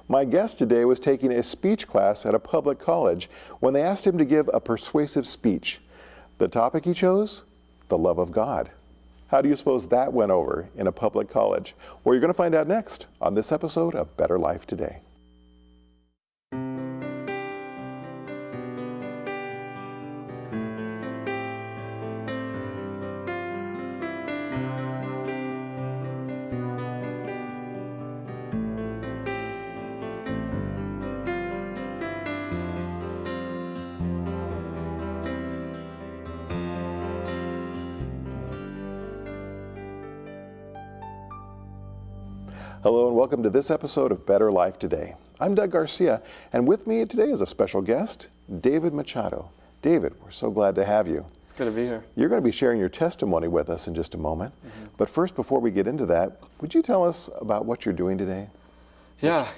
My guest today was taking a speech class at a public college when they asked him to give a persuasive speech. The topic he chose? The love of God. How do you suppose that went over in a public college? Well, you're going to find out next on this episode of Better Life Today. Hello and welcome to this episode of Better Life Today. I'm Doug Garcia, and with me today is a special guest, David Machado. David, we're so glad to have you. It's good to be here. You're going to be sharing your testimony with us in just a moment. But first, before we get into that, would you tell us about what you're doing today? Yeah,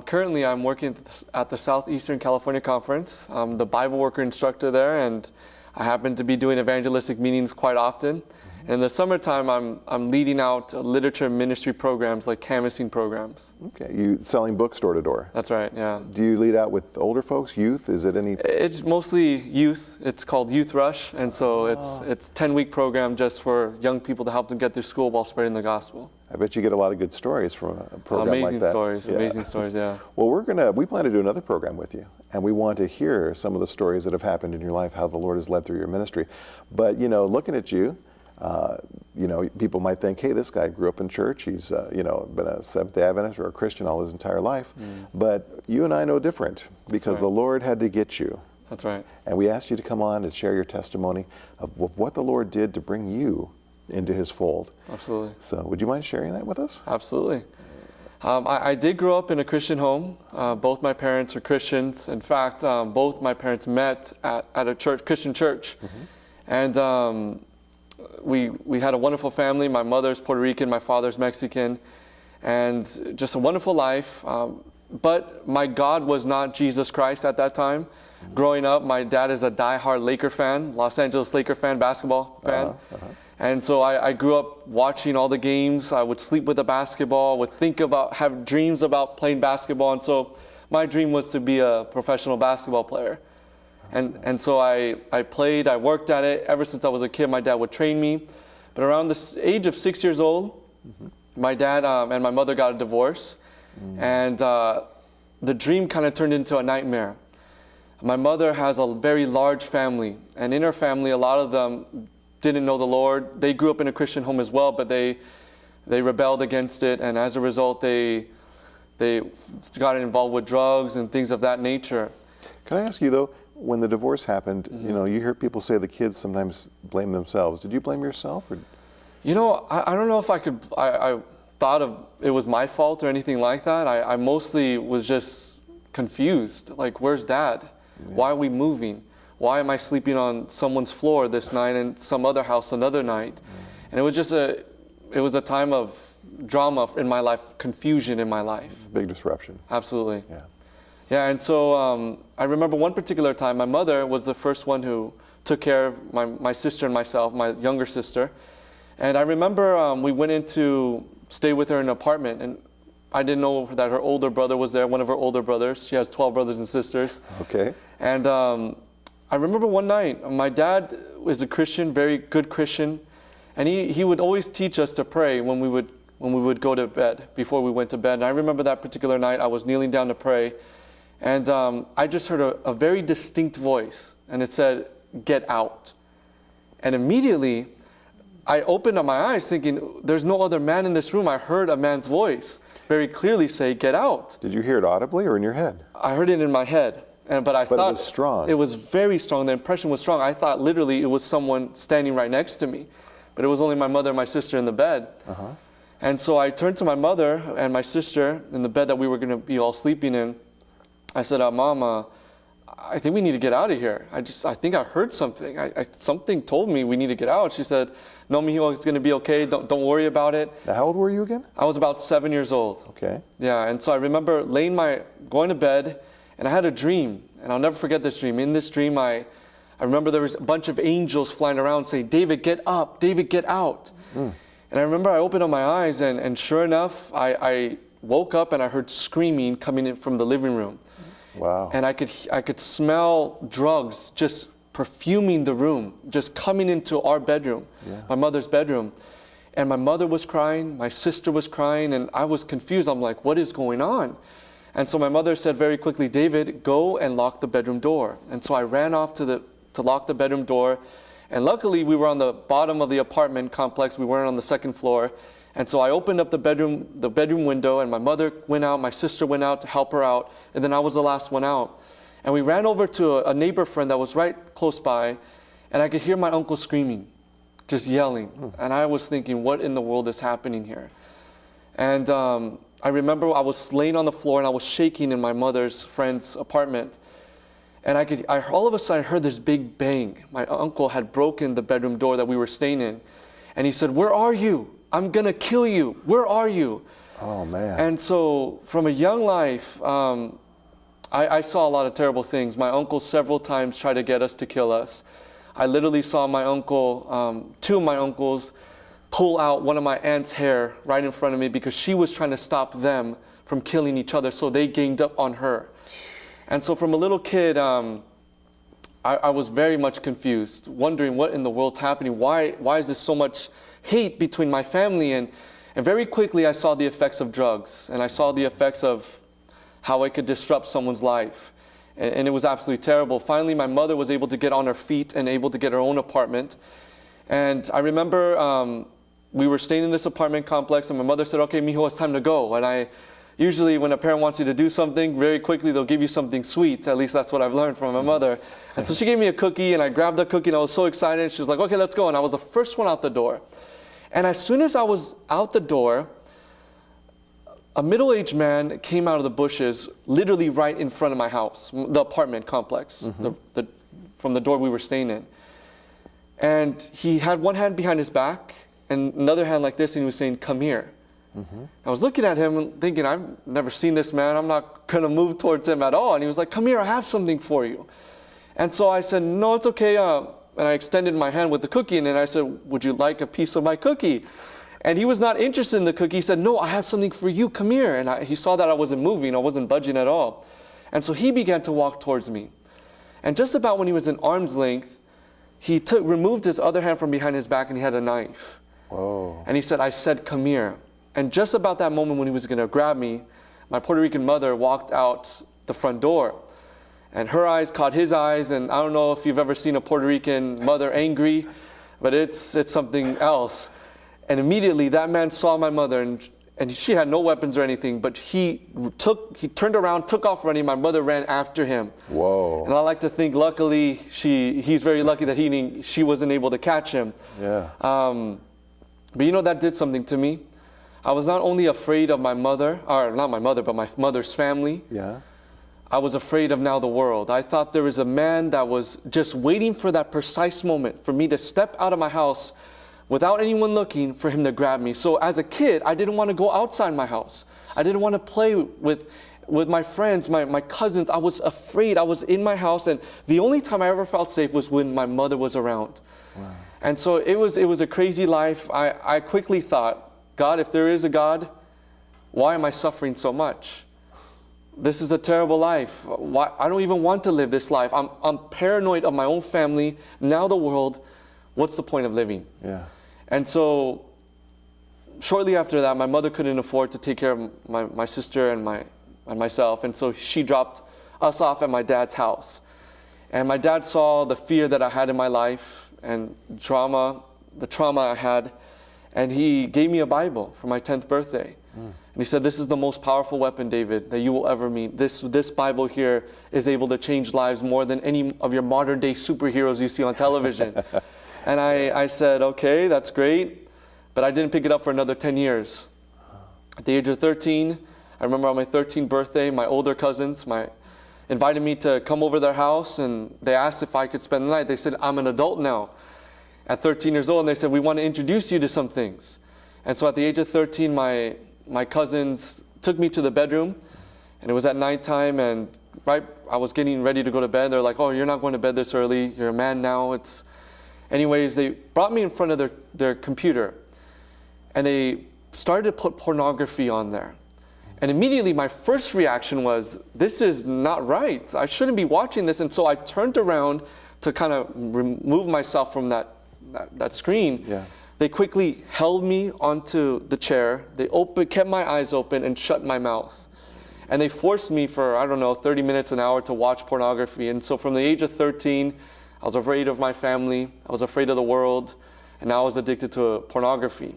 currently I'm working at the Southeastern California Conference. I'm the Bible worker instructor there, and I happen to be doing evangelistic meetings quite often. In the summertime, I'm leading out literature and ministry programs like canvassing programs. Okay, you selling books door to door? That's right, yeah. Do you lead out with older folks, youth? Is it any? It's mostly youth. It's called Youth Rush, and so it's a 10-week program just for young people to help them get through school while spreading the gospel. I bet you get a lot of good stories from a program like that. Amazing stories, yeah. Well, we plan to do another program with you, and we want to hear some of the stories that have happened in your life, how the Lord has led through your ministry. But, looking at you, people might think, hey, this guy grew up in church. He's, been a Seventh-day Adventist or a Christian all his entire life. But you and I know different because the Lord had to get you. That's right. And we asked you to come on and share your testimony of what the Lord did to bring you into his fold. Absolutely. So would you mind sharing that with us? Absolutely. I did grow up in a Christian home. Both my parents are Christians. In fact, both my parents met at a Christian church. And we had a wonderful family. My mother's Puerto Rican, my father's Mexican, and just a wonderful life. But my God was not Jesus Christ at that time. Growing up, my dad is a diehard Laker fan, Los Angeles Laker fan, basketball fan. And so I grew up watching all the games. I would sleep with the basketball, would have dreams about playing basketball. And so my dream was to be a professional basketball player. And so I played, I worked at it. Ever since I was a kid, my dad would train me. But around the age of 6 years old, my dad and my mother got a divorce. And the dream kind of turned into a nightmare. My mother has a very large family. And in her family, a lot of them didn't know the Lord. They grew up in a Christian home as well, but they rebelled against it. And as a result, they got involved with drugs and things of that nature. Can I ask you, though, when the divorce happened, you hear people say the kids sometimes blame themselves. Did you blame yourself? Or? I don't know if I thought of it was my fault or anything like that. I mostly was just confused. Like, where's Dad? Yeah. Why are we moving? Why am I sleeping on someone's floor this night and some other house another night? And it was just it was a time of drama in my life, confusion in my life. Big disruption. Absolutely. Yeah, and so I remember one particular time, my mother was the first one who took care of my sister and myself, my younger sister. And I remember we went in to stay with her in an apartment, and I didn't know that her older brother was there, one of her older brothers. She has 12 brothers and sisters. Okay. And I remember one night, my dad was a Christian, very good Christian, and he would always teach us to pray when we would go to bed, before we went to bed. And I remember that particular night, I was kneeling down to pray, and I just heard a very distinct voice, and it said, "Get out." And immediately, I opened up my eyes thinking, there's no other man in this room. I heard a man's voice very clearly say, "Get out." Did you hear it audibly or in your head? I heard it in my head. But I thought it was strong. It was very strong. The impression was strong. I thought literally it was someone standing right next to me. But it was only my mother and my sister in the bed. And so I turned to my mother and my sister in the bed that we were going to be all sleeping in. I said, Mom, I think we need to get out of here. I think I heard something. Something told me we need to get out. She said, "No, mijo, it's going to be okay. Don't worry about it." Now, how old were you again? I was about 7 years old. Okay. Yeah, and so I remember going to bed, and I had a dream, and I'll never forget this dream. In this dream, I remember there was a bunch of angels flying around saying, "David, get up. David, get out." And I remember I opened up my eyes, and sure enough, I woke up and I heard screaming coming in from the living room. Wow. And I could smell drugs just perfuming the room, just coming into our bedroom, my mother's bedroom. And my mother was crying, my sister was crying, and I was confused. I'm like, what is going on? And so my mother said very quickly, David, go and lock the bedroom door. And so I ran off to lock the bedroom door. And luckily, we were on the bottom of the apartment complex. We weren't on the second floor. And so I opened up the bedroom window, and my mother went out, my sister went out to help her out, and then I was the last one out. And we ran over to a neighbor friend that was right close by, and I could hear my uncle screaming, just yelling. And I was thinking, what in the world is happening here? And I remember I was laying on the floor and I was shaking in my mother's friend's apartment. And all of a sudden I heard this big bang. My uncle had broken the bedroom door that we were staying in. And he said, where are you? I'm gonna kill you. Where are you? Oh, man. And so from a young life, I saw a lot of terrible things. My uncle several times tried to get us to kill us. I literally saw my uncle, two of my uncles, pull out one of my aunt's hair right in front of me because she was trying to stop them from killing each other, so they ganged up on her. And so from a little kid, I was very much confused, wondering what in the world's happening. Why is there so much hate between my family? And very quickly I saw the effects of drugs, and I saw the effects of how it could disrupt someone's life. And it was absolutely terrible. Finally, my mother was able to get on her feet and able to get her own apartment. And I remember we were staying in this apartment complex, and my mother said, okay, mijo, it's time to go. And usually when a parent wants you to do something, very quickly they'll give you something sweet. At least that's what I've learned from my mother. And so she gave me a cookie, and I grabbed the cookie, and I was so excited. She was like, okay, let's go. And I was the first one out the door. And as soon as I was out the door, a middle-aged man came out of the bushes, literally right in front of my house, the apartment complex, from the door we were staying in. And he had one hand behind his back and another hand like this, and he was saying, come here. I was looking at him and thinking, I've never seen this man. I'm not going to move towards him at all. And he was like, come here, I have something for you. And so I said, no, it's okay. And I extended my hand with the cookie, and then I said, would you like a piece of my cookie? And he was not interested in the cookie. He said, no, I have something for you. Come here. And he saw that I wasn't moving. I wasn't budging at all. And so he began to walk towards me. And just about when he was in arm's length, he removed his other hand from behind his back, and he had a knife. Whoa. And he said, I said, come here. And just about that moment when he was going to grab me, my Puerto Rican mother walked out the front door. And her eyes caught his eyes. And I don't know if you've ever seen a Puerto Rican mother angry, but it's something else. And immediately that man saw my mother, and she had no weapons or anything, but he turned around, took off running. My mother ran after him. Whoa. And I like to think, luckily, he's very lucky that she wasn't able to catch him. Yeah. But you know, that did something to me. I was not only afraid of my mother, or not my mother, but my mother's family. Yeah. I was afraid of now the world. I thought there was a man that was just waiting for that precise moment for me to step out of my house without anyone looking, for him to grab me. So as a kid, I didn't want to go outside my house. I didn't want to play with my friends, my cousins. I was afraid. I was in my house, and the only time I ever felt safe was when my mother was around. Wow. And so it was a crazy life. I quickly thought, God, if there is a God, why am I suffering so much? This is a terrible life. I don't even want to live this life. I'm paranoid of my own family, now the world. What's the point of living? Yeah. And so shortly after that, my mother couldn't afford to take care of my sister and myself. And so she dropped us off at my dad's house. And my dad saw the fear that I had in my life and the trauma I had. And he gave me a Bible for my 10th birthday. And he said, this is the most powerful weapon, David, that you will ever meet. This Bible here is able to change lives more than any of your modern day superheroes you see on television. And I said, okay, that's great. But I didn't pick it up for another 10 years. At the age of 13, I remember on my 13th birthday, my older cousins invited me to come over their house, and they asked if I could spend the night. They said, I'm an adult now. At 13 years old, and they said, we want to introduce you to some things. And so at the age of 13, my cousins took me to the bedroom, and it was at nighttime, and I was getting ready to go to bed. They're like, oh, you're not going to bed this early. You're a man now. Anyways, they brought me in front of their computer, and they started to put pornography on there. And immediately my first reaction was, this is not right. I shouldn't be watching this. And so I turned around to kind of remove myself from that screen. Yeah. They quickly held me onto the chair. They kept my eyes open and shut my mouth. And they forced me for, 30 minutes, an hour to watch pornography. And so from the age of 13, I was afraid of my family. I was afraid of the world. And now I was addicted to pornography.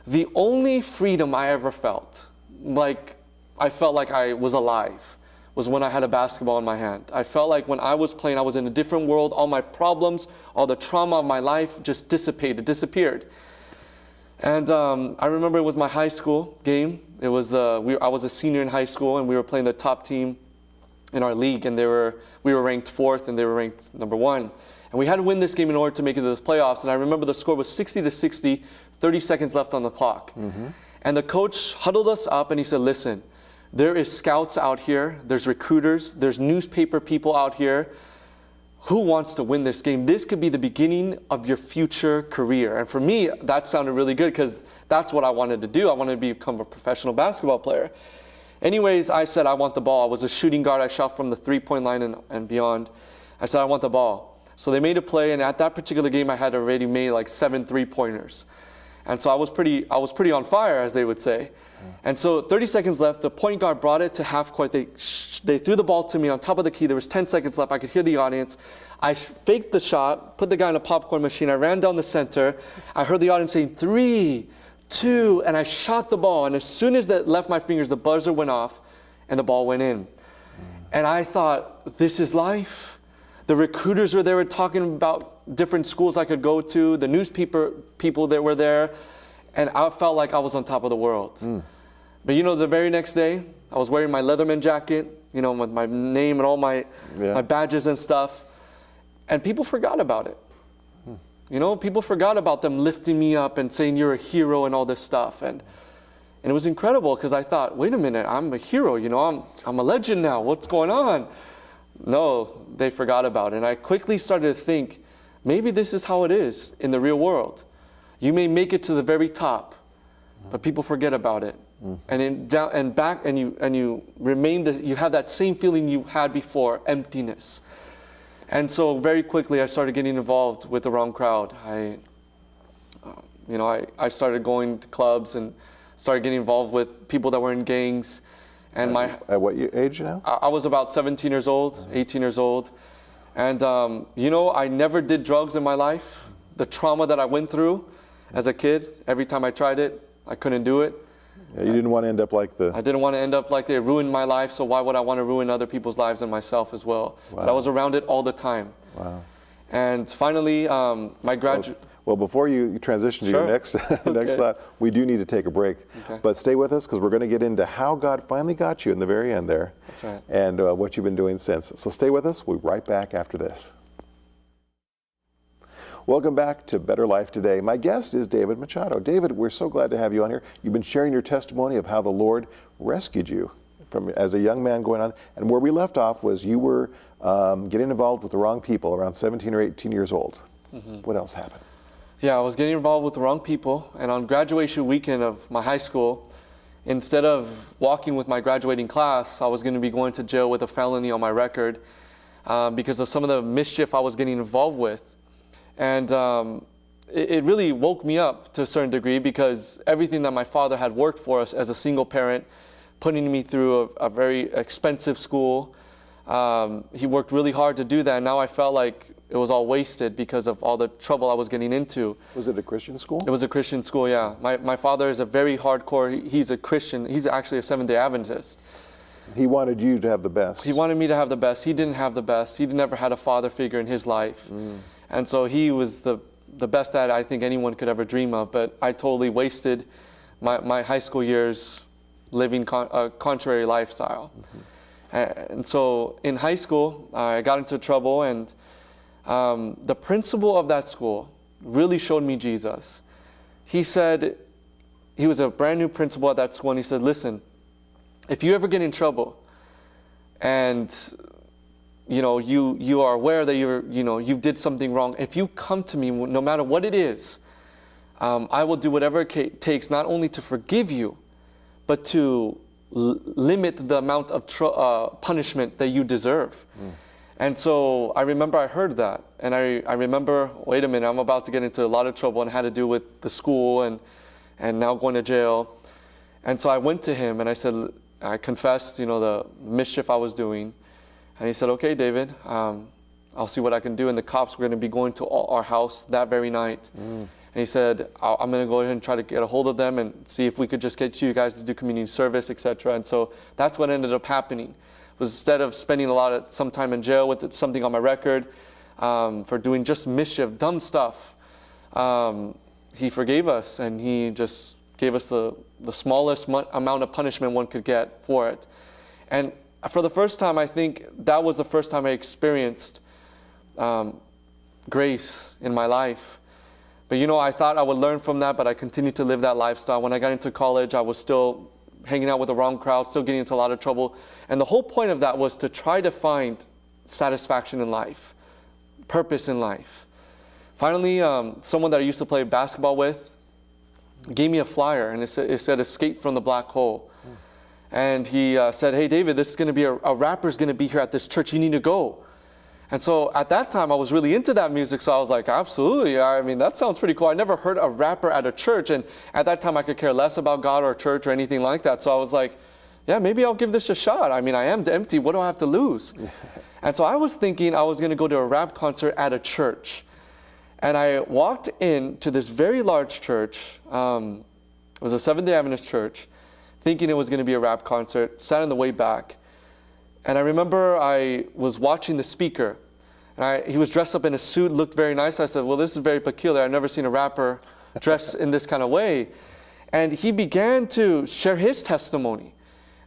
The only freedom I ever felt, like I felt like I was alive, was when I had a basketball in my hand. I felt like when I was playing, I was in a different world. All my problems, all the trauma of my life just disappeared. And I remember it was my high school game. It was I was a senior in high school, and we were playing the top team in our league, and we were ranked 4th, and they were ranked number 1. And we had to win this game in order to make it to the playoffs. And I remember the score was 60-60, 30 seconds left on the clock. Mm-hmm. And the coach huddled us up, and he said, listen, there is scouts out here, there's recruiters, there's newspaper people out here. Who wants to win this game? This could be the beginning of your future career. And for me, that sounded really good because that's what I wanted to do. I wanted to become a professional basketball player. Anyways, I said, I want the ball. I was a shooting guard. I shot from the 3-point line and beyond. I said, I want the ball. So they made a play, and at that particular game, I had already made like 7 3-pointers. And so I was pretty on fire, as they would say. And so 30 seconds left, the point guard brought it to half court. They threw the ball to me on top of the key. There was 10 seconds left. I could hear the audience. I faked the shot, put the guy in a popcorn machine. I ran down the center. I heard the audience saying 3, 2, and I shot the ball. And as soon as that left my fingers, the buzzer went off and the ball went in. And I thought, this is life. The recruiters were there talking about different schools I could go to, the newspaper people that were there, and I felt like I was on top of the world. But the very next day, I was wearing my Leatherman jacket, with my name and all my badges and stuff, and people forgot about it. People forgot about them lifting me up and saying you're a hero and all this stuff. And it was incredible because I thought, wait a minute, I'm a hero, I'm a legend now. What's going on? No, they forgot about it. And I quickly started to think, maybe this is how it is in the real world. You may make it to the very top, but people forget about it. And you remain you have that same feeling you had before, emptiness. And so very quickly I started getting involved with the wrong crowd. I started going to clubs and started getting involved with people that were in gangs. And at what age now? I was about 17 years old, 18 years old. And I never did drugs in my life. The trauma that I went through as a kid, every time I tried it, I couldn't do it. Yeah, you didn't want to end up like I didn't want to end up like they ruined my life, so why would I want to ruin other people's lives and myself as well? Wow. But I was around it all the time. Wow. And finally, my graduate... Well, before you transition to your next thought, we do need to take a break. Okay. But stay with us because we're going to get into how God finally got you in the very end there. That's right. And what you've been doing since. So stay with us. We'll be right back after this. Welcome back to Better Life Today. My guest is David Machado. David, we're so glad to have you on here. You've been sharing your testimony of how the Lord rescued you from as a young man going on. And where we left off was you were getting involved with the wrong people around 17 or 18 years old. Mm-hmm. What else happened? Yeah, I was getting involved with the wrong people. And on graduation weekend of my high school, instead of walking with my graduating class, I was going to be going to jail with a felony on my record because of some of the mischief I was getting involved with. And it really woke me up to a certain degree because everything that my father had worked for us as a single parent, putting me through a very expensive school, he worked really hard to do that. And now I felt like it was all wasted because of all the trouble I was getting into. Was it a Christian school? It was a Christian school, yeah. My father is a very hardcore, he's a Christian. He's actually a Seventh-day Adventist. He wanted you to have the best. He wanted me to have the best. He didn't have the best. He never had a father figure in his life. And so he was the best that I think anyone could ever dream of. But I totally wasted my high school years living a contrary lifestyle. And so in high school, I got into trouble, and the principal of that school really showed me Jesus. He said, he was a brand new principal at that school, and he said, listen, if you ever get in trouble and you are aware that you did something wrong, if you come to me, no matter what it is, I will do whatever it takes, not only to forgive you, but to limit the amount of punishment that you deserve. And so I remember I heard that, and I remember, wait a minute, I'm about to get into a lot of trouble, and had to do with the school and now going to jail. And so I went to him and I said, I confessed, the mischief I was doing. And he said, okay, David, I'll see what I can do. And the cops were going to be going to our house that very night. And he said, I'm going to go ahead and try to get a hold of them and see if we could just get you guys to do community service, etc. And so that's what ended up happening. Was instead of spending some time in jail with something on my record for doing just mischief, dumb stuff, he forgave us, and he just gave us the smallest amount of punishment one could get for it. And for the first time, I think that was the first time I experienced grace in my life. But I thought I would learn from that, but I continued to live that lifestyle. When I got into college, I was still hanging out with the wrong crowd, still getting into a lot of trouble. And the whole point of that was to try to find satisfaction in life, purpose in life. Finally, someone that I used to play basketball with gave me a flyer, and it said escape from the black hole. And he said, hey, David, this is going to be a rapper's going to be here at this church. You need to go. And so at that time, I was really into that music, so I was like, absolutely. I mean, that sounds pretty cool. I never heard a rapper at a church, and at that time, I could care less about God or church or anything like that. So I was like, yeah, maybe I'll give this a shot. I mean, I am empty. What do I have to lose? And so I was thinking I was going to go to a rap concert at a church. And I walked into this very large church. It was a Seventh-day Adventist church, thinking it was going to be a rap concert, sat on the way back. And I remember I was watching the speaker. And he was dressed up in a suit, looked very nice. I said, well, this is very peculiar. I've never seen a rapper dress in this kind of way. And he began to share his testimony.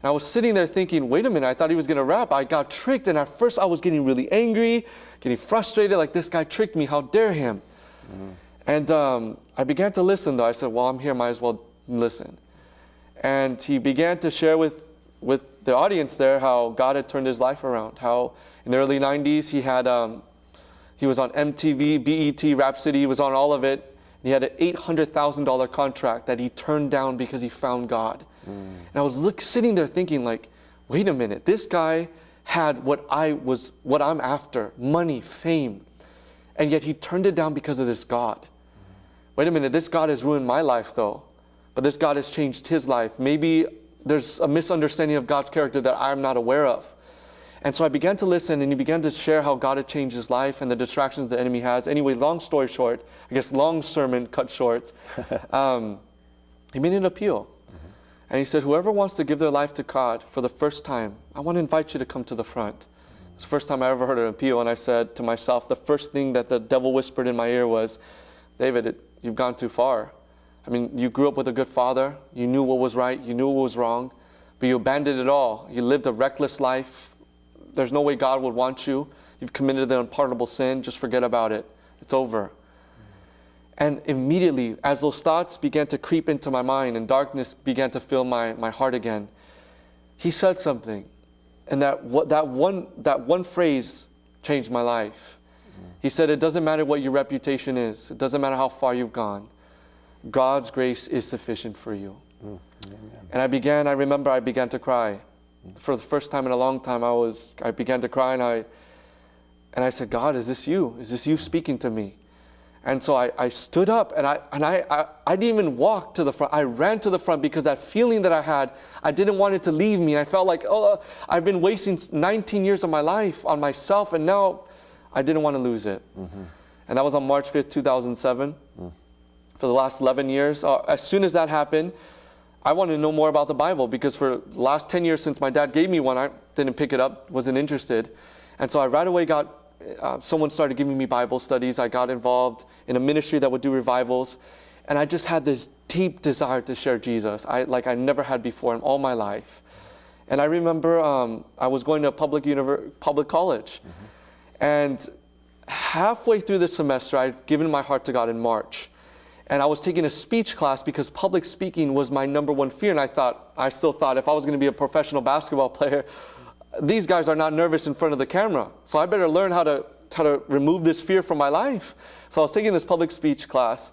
And I was sitting there thinking, wait a minute, I thought he was going to rap. I got tricked. And at first I was getting really angry, getting frustrated, like this guy tricked me. How dare him? And I began to listen, though. I said, well, I'm here, might as well listen. And he began to share with the audience there how God had turned his life around. How in the early 90s he was on MTV, BET, Rhapsody, he was on all of it. He had an $800,000 contract that he turned down because he found God. And I was sitting there thinking, like, wait a minute, this guy had what I'm after, money, fame, and yet he turned it down because of this God. Wait a minute, this God has ruined my life though, but this God has changed his life. Maybe there's a misunderstanding of God's character that I'm not aware of. And so I began to listen, and he began to share how God had changed his life and the distractions the enemy has. Anyway, long story short, I guess long sermon cut short, he made an appeal. And he said, whoever wants to give their life to God for the first time, I want to invite you to come to the front. It's the first time I ever heard an appeal, and I said to myself, the first thing that the devil whispered in my ear was, David, you've gone too far. I mean, you grew up with a good father. You knew what was right. You knew what was wrong. But you abandoned it all. You lived a reckless life. There's no way God would want you. You've committed the unpardonable sin. Just forget about it. It's over. And immediately, as those thoughts began to creep into my mind and darkness began to fill my heart again, he said something. And that one phrase changed my life. He said, it doesn't matter what your reputation is. It doesn't matter how far you've gone. God's grace is sufficient for you. And I remember I began to cry. For the first time in a long time, I began to cry, and I said, God, is this you? Is this you speaking to me? And so I stood up, and I didn't even walk to the front. I ran to the front because that feeling that I had, I didn't want it to leave me. I felt like, oh, I've been wasting 19 years of my life on myself, and now I didn't want to lose it. And that was on March 5th, 2007. For the last 11 years, as soon as that happened, I wanted to know more about the Bible, because for the last 10 years since my dad gave me one, I didn't pick it up, wasn't interested. And so I right away someone started giving me Bible studies. I got involved in a ministry that would do revivals. And I just had this deep desire to share Jesus, like I never had before in all my life. And I remember I was going to a public college. And halfway through the semester, I'd given my heart to God in March. And I was taking a speech class because public speaking was my number one fear. And I still thought if I was going to be a professional basketball player, these guys are not nervous in front of the camera. So I better learn how to remove this fear from my life. So I was taking this public speech class,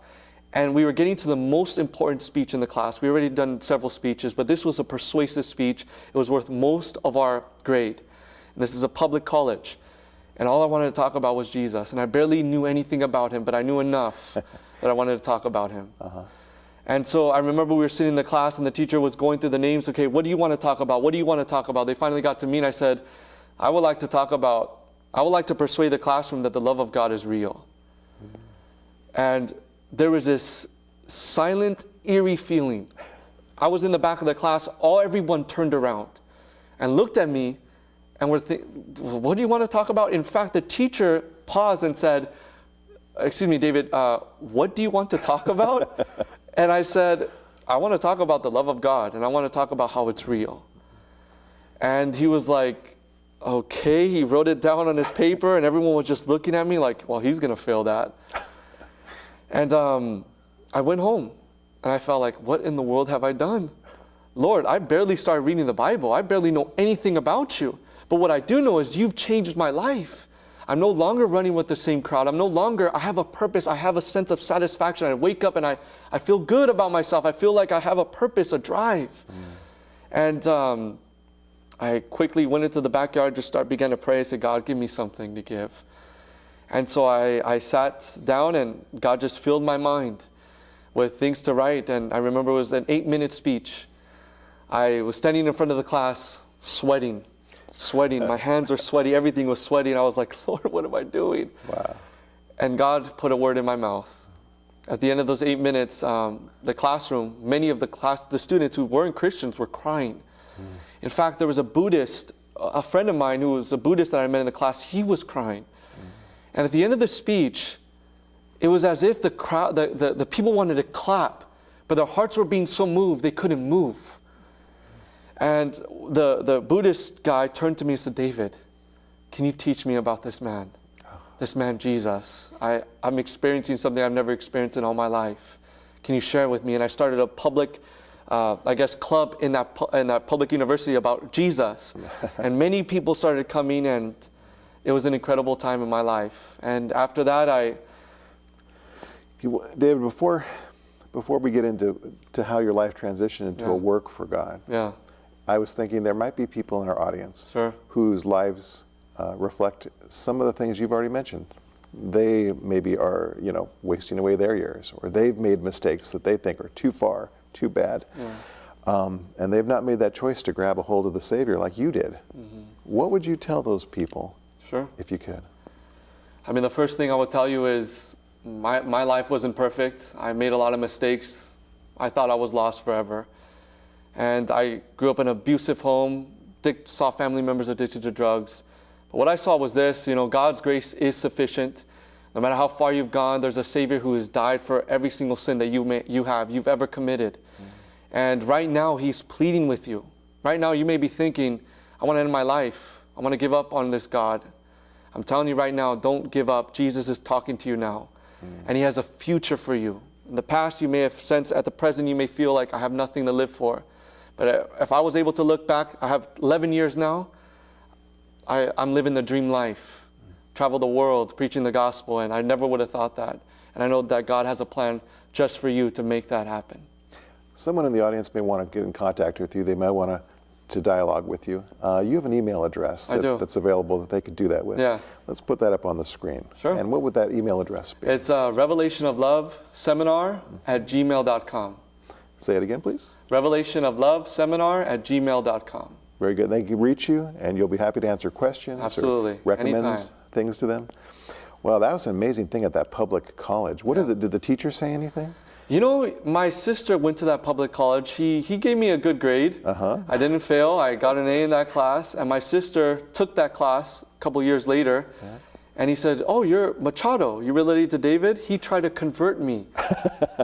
And we were getting to the most important speech in the class. We already done several speeches, but this was a persuasive speech. It was worth most of our grade. And this is a public college. And all I wanted to talk about was Jesus. And I barely knew anything about him, but I knew enough that I wanted to talk about him. And so I remember we were sitting in the class and the teacher was going through the names. Okay, what do you want to talk about? What do you want to talk about? They finally got to me and I said, I would like to persuade the classroom that the love of God is real. And there was this silent, eerie feeling. I was in the back of the class, everyone turned around and looked at me and were thinking, what do you want to talk about? In fact, the teacher paused and said, excuse me, David, what do you want to talk about? And I said, I want to talk about the love of God and I want to talk about how it's real. And he was like, okay, he wrote it down on his paper and everyone was just looking at me like, well, he's going to fail that. And I went home and I felt like, what in the world have I done? Lord, I barely started reading the Bible. I barely know anything about you. But what I do know is you've changed my life. I'm no longer running with the same crowd. I have a purpose. I have a sense of satisfaction. I wake up and I feel good about myself. I feel like I have a purpose, a drive. And I quickly went into the backyard, began to pray. I said, God, give me something to give. And so I sat down and God just filled my mind with things to write. And I remember it was an 8-minute speech. I was standing in front of the class, sweating. My hands were sweaty. Everything was sweaty. And I was like, Lord, what am I doing? Wow. And God put a word in my mouth. At the end of those 8 minutes, the classroom, many of the students who weren't Christians were crying. In fact, there was a friend of mine who was a Buddhist that I met in the class. He was crying. And at the end of the speech, it was as if the crowd, the people wanted to clap, but their hearts were being so moved they couldn't move. And the Buddhist guy turned to me and said, David, can you teach me about this man? This man, Jesus. I'm experiencing something I've never experienced in all my life. Can you share it with me? And I started a public, club in that public university about Jesus. And many people started coming and it was an incredible time in my life. And after that, David, before we get into how your life transitioned into a work for God, I was thinking there might be people in our audience whose lives reflect some of the things you've already mentioned. They maybe are, wasting away their years, or they've made mistakes that they think are too far, too bad. And they've not made that choice to grab a hold of the Savior like you did. What would you tell those people? If you could. I mean, the first thing I would tell you is my life wasn't perfect. I made a lot of mistakes. I thought I was lost forever. And I grew up in an abusive home, saw family members addicted to drugs. But what I saw was this, God's grace is sufficient. No matter how far you've gone, there's a Savior who has died for every single sin that you've ever committed. And right now, He's pleading with you. Right now, you may be thinking, I want to end my life. I want to give up on this God. I'm telling you right now, don't give up. Jesus is talking to you now. And He has a future for you. In the past, you may have sensed, at the present, you may feel like I have nothing to live for. But if I was able to look back, I have 11 years now, I'm living the dream life. Travel the world, preaching the gospel, and I never would have thought that. And I know that God has a plan just for you to make that happen. Someone in the audience may want to get in contact with you. They may want to dialogue with you. You have an email address that's available that they could do that with. Let's put that up on the screen. And what would that email address be? It's Revelation of Love Seminar @gmail.com. Say it again, please. Revelation of Love Seminar @gmail.com. Very good. They can reach you, and you'll be happy to answer questions. Absolutely. Or recommend Anytime. Things to them. Well, that was an amazing thing at that public college. What did the teacher say anything? My sister went to that public college. He gave me a good grade. I didn't fail. I got an A in that class. And my sister took that class a couple years later. And he said, oh, you're Machado. You related to David? He tried to convert me.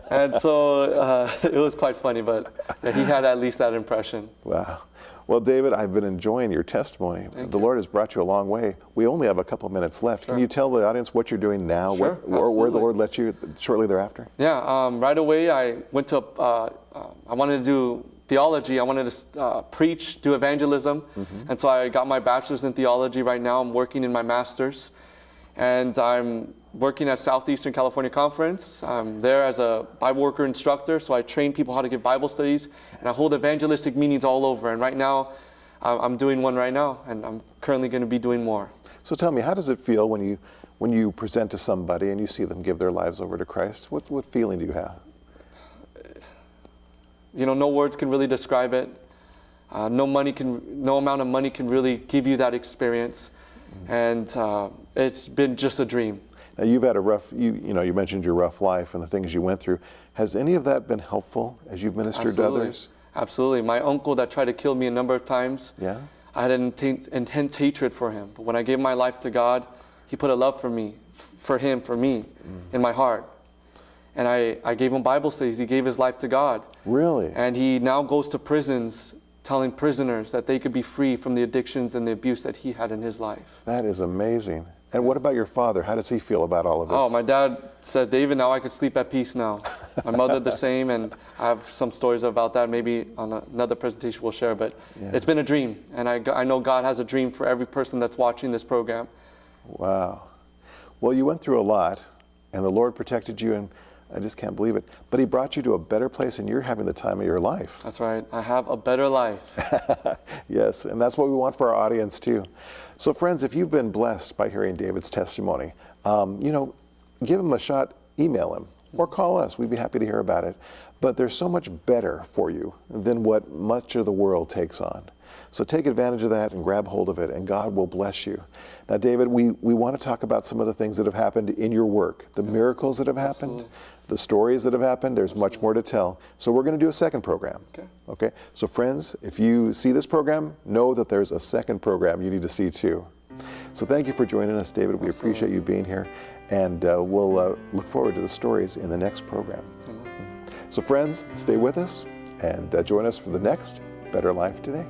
And so it was quite funny, but he had at least that impression. Wow. Well, David, I've been enjoying your testimony. The Lord has brought you a long way. We only have a couple minutes left. Can you tell the audience what you're doing now, or where the Lord led you shortly thereafter? Right away I went to, I wanted to do theology. I wanted to preach, do evangelism. And so I got my bachelor's in theology. Right now I'm working in my master's. and I'm working at Southeastern California Conference. I'm there as a Bible worker instructor, so I train people how to give Bible studies, and I hold evangelistic meetings all over. And right now, I'm doing one right now, and I'm currently going to be doing more. So tell me, how does it feel when you present to somebody and you see them give their lives over to Christ? What feeling do you have? You know, no words can really describe it. No amount of money can really give you that experience, and it's been just a dream. Now you've had a rough, you mentioned your rough life and the things you went through. Has any of that been helpful as you've ministered to others? Absolutely. My uncle that tried to kill me a number of times, Yeah. I had an intense hatred for him. But when I gave my life to God, he put a love for me, for me, in my heart. And I gave him Bible studies. He gave his life to God. Really? And he now goes to prisons telling prisoners that they could be free from the addictions and the abuse that he had in his life. That is amazing. And what about your father? How does he feel about all of this? Oh, my dad said, David, now I could sleep at peace now. My mother the same, and I have some stories about that maybe on another presentation we'll share, but It's been a dream, and I know God has a dream for every person that's watching this program. Wow. Well, you went through a lot, and the Lord protected you, and I just can't believe it. But he brought you to a better place, and you're having the time of your life. That's right. I have a better life. Yes, and that's what we want for our audience too. So friends, if you've been blessed by hearing David's testimony, give him a shot, email him, or call us. We'd be happy to hear about it. But there's so much better for you than what much of the world takes on. So take advantage of that and grab hold of it, and God will bless you. Now, David, we want to talk about some of the things that have happened in your work, the miracles that have happened, the stories that have happened. There's much more to tell. So we're going to do a second program. Okay? So friends, if you see this program, know that there's a second program you need to see too. So thank you for joining us, David. We appreciate you being here, and we'll look forward to the stories in the next program. So friends, stay with us and join us for the next Better Life Today.